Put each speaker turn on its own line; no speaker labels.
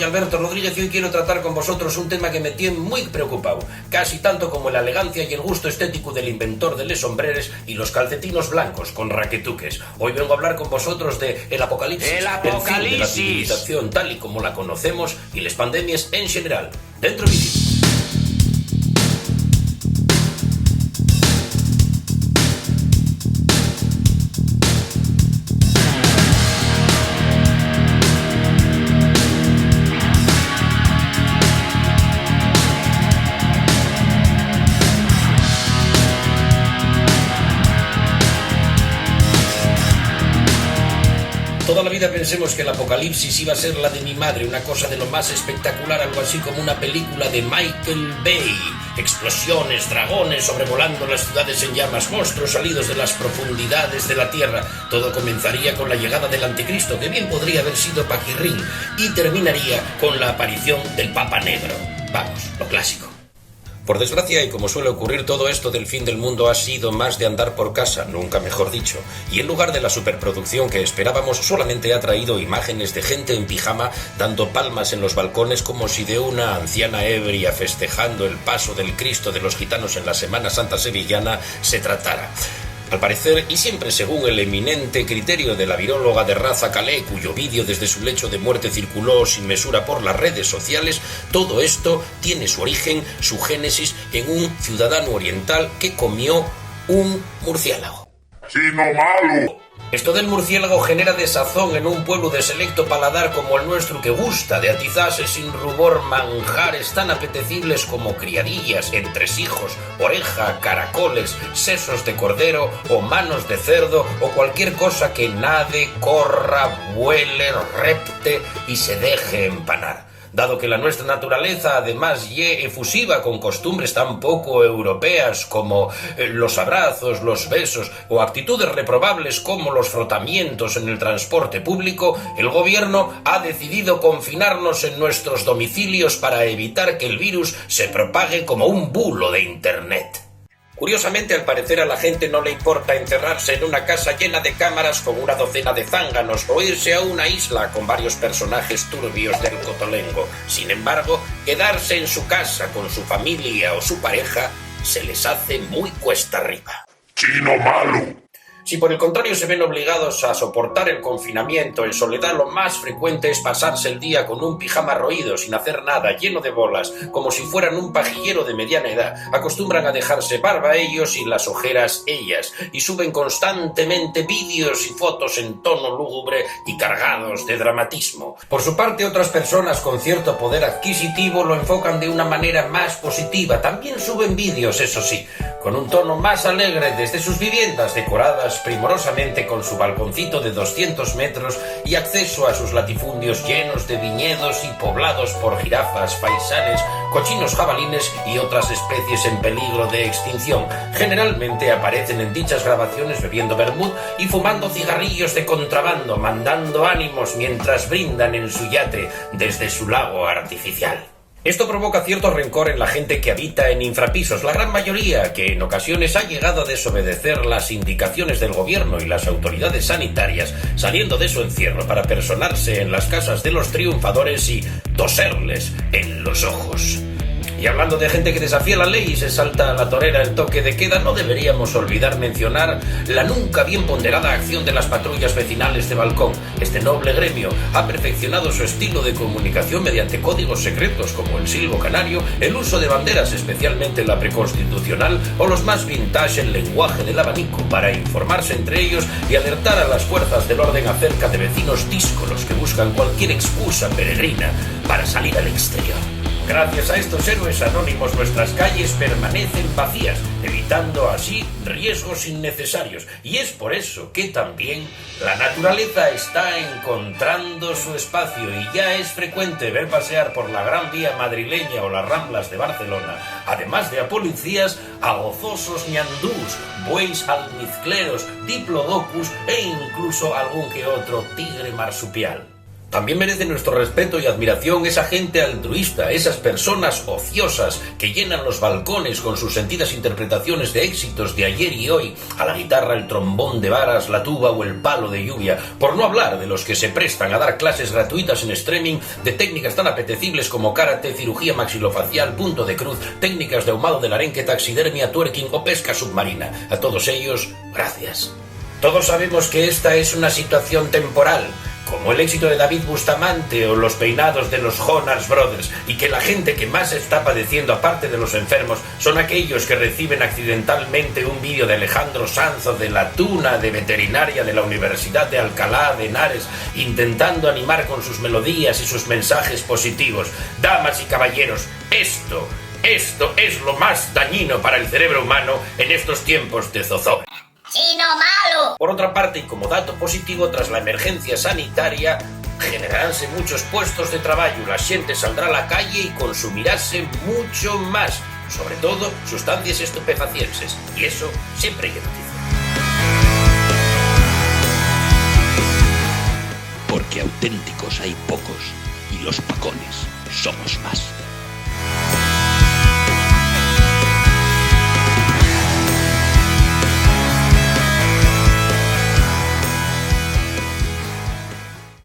Alberto Rodríguez y hoy quiero tratar con vosotros un tema que me tiene muy preocupado, casi tanto como la elegancia y el gusto estético del inventor de les sombreres y los calcetinos blancos con raquetuques. Hoy vengo a hablar con vosotros de el apocalipsis, el fin de la civilización tal y como la conocemos y las pandemias en general. Dentro vídeo. Toda la vida pensemos que el apocalipsis iba a ser la de mi madre, una cosa de lo más espectacular, algo así como una película de Michael Bay. Explosiones, dragones sobrevolando las ciudades en llamas, monstruos salidos de las profundidades de la tierra. Todo comenzaría con la llegada del anticristo, que bien podría haber sido Paquirrín, y terminaría con la aparición del Papa Negro. Vamos, lo clásico. Por desgracia, y como suele ocurrir, todo esto del fin del mundo ha sido más de andar por casa, nunca mejor dicho, y en lugar de la superproducción que esperábamos, solamente ha traído imágenes de gente en pijama dando palmas en los balcones como si de una anciana ebria festejando el paso del Cristo de los gitanos en la Semana Santa sevillana se tratara. Al parecer, y siempre según el eminente criterio de la viróloga de raza Calais, cuyo vídeo desde su lecho de muerte circuló sin mesura por las redes sociales, todo esto tiene su origen, su génesis, en un ciudadano oriental que comió un murciélago.
¡Chino malo!
Esto del murciélago genera desazón en un pueblo de selecto paladar como el nuestro, que gusta de atizarse sin rubor manjares tan apetecibles como criadillas, entresijos, oreja, caracoles, sesos de cordero o manos de cerdo o cualquier cosa que nade, corra, vuele, repte y se deje empanar. Dado que la nuestra naturaleza además ye efusiva con costumbres tan poco europeas como los abrazos, los besos o actitudes reprobables como los frotamientos en el transporte público, el gobierno ha decidido confinarnos en nuestros domicilios para evitar que el virus se propague como un bulo de internet. Curiosamente, al parecer a la gente no le importa encerrarse en una casa llena de cámaras con una docena de zánganos o irse a una isla con varios personajes turbios del cotolengo. Sin embargo, quedarse en su casa con su familia o su pareja se les hace muy cuesta arriba.
¡Chino malo!
Si por el contrario se ven obligados a soportar el confinamiento en soledad, lo más frecuente es pasarse el día con un pijama roído, sin hacer nada, lleno de bolas, como si fueran un pajillero de mediana edad. Acostumbran a dejarse barba ellos y las ojeras ellas, y suben constantemente vídeos y fotos en tono lúgubre y cargados de dramatismo. Por su parte, otras personas con cierto poder adquisitivo lo enfocan de una manera más positiva. También suben vídeos, eso sí, con un tono más alegre desde sus viviendas decoradas primorosamente con su balconcito de 200 metros y acceso a sus latifundios llenos de viñedos y poblados por jirafas, faisanes, cochinos jabalines y otras especies en peligro de extinción. Generalmente aparecen en dichas grabaciones bebiendo vermut y fumando cigarrillos de contrabando, mandando ánimos mientras brindan en su yate desde su lago artificial. Esto provoca cierto rencor en la gente que habita en infrapisos, la gran mayoría que en ocasiones ha llegado a desobedecer las indicaciones del gobierno y las autoridades sanitarias, saliendo de su encierro para personarse en las casas de los triunfadores y toserles en los ojos. Y hablando de gente que desafía la ley y se salta a la torera el toque de queda, no deberíamos olvidar mencionar la nunca bien ponderada acción de las patrullas vecinales de balcón. Este noble gremio ha perfeccionado su estilo de comunicación mediante códigos secretos como el silbo canario, el uso de banderas, especialmente la preconstitucional, o los más vintage, el lenguaje del abanico, para informarse entre ellos y alertar a las fuerzas del orden acerca de vecinos díscolos que buscan cualquier excusa peregrina para salir al exterior. Gracias a estos héroes anónimos nuestras calles permanecen vacías, evitando así riesgos innecesarios. Y es por eso que también la naturaleza está encontrando su espacio y ya es frecuente ver pasear por la Gran Vía madrileña o las Ramblas de Barcelona, además de a policías, a gozosos ñandús, bueis almizcleros, diplodocus e incluso algún que otro tigre marsupial. También merece nuestro respeto y admiración esa gente altruista, esas personas ociosas que llenan los balcones con sus sentidas interpretaciones de éxitos de ayer y hoy, a la guitarra, el trombón de varas, la tuba o el palo de lluvia, por no hablar de los que se prestan a dar clases gratuitas en streaming de técnicas tan apetecibles como karate, cirugía maxilofacial, punto de cruz, técnicas de ahumado del arenque, taxidermia, twerking o pesca submarina. A todos ellos, gracias. Todos sabemos que esta es una situación temporal, como el éxito de David Bustamante o los peinados de los Jonas Brothers, y que la gente que más está padeciendo, aparte de los enfermos, son aquellos que reciben accidentalmente un vídeo de Alejandro Sanz o de la Tuna de veterinaria de la Universidad de Alcalá de Henares, intentando animar con sus melodías y sus mensajes positivos. Damas y caballeros, esto es lo más dañino para el cerebro humano en estos tiempos de zozobra.
¡Chino malo!
Por otra parte, y como dato positivo, tras la emergencia sanitaria, generaránse muchos puestos de traballo, la xente saldrá a la calle e consumirase mucho más, sobre todo sustancias estupefacientes, y eso siempre hay noticia.
Porque auténticos hay pocos y los pacones somos más.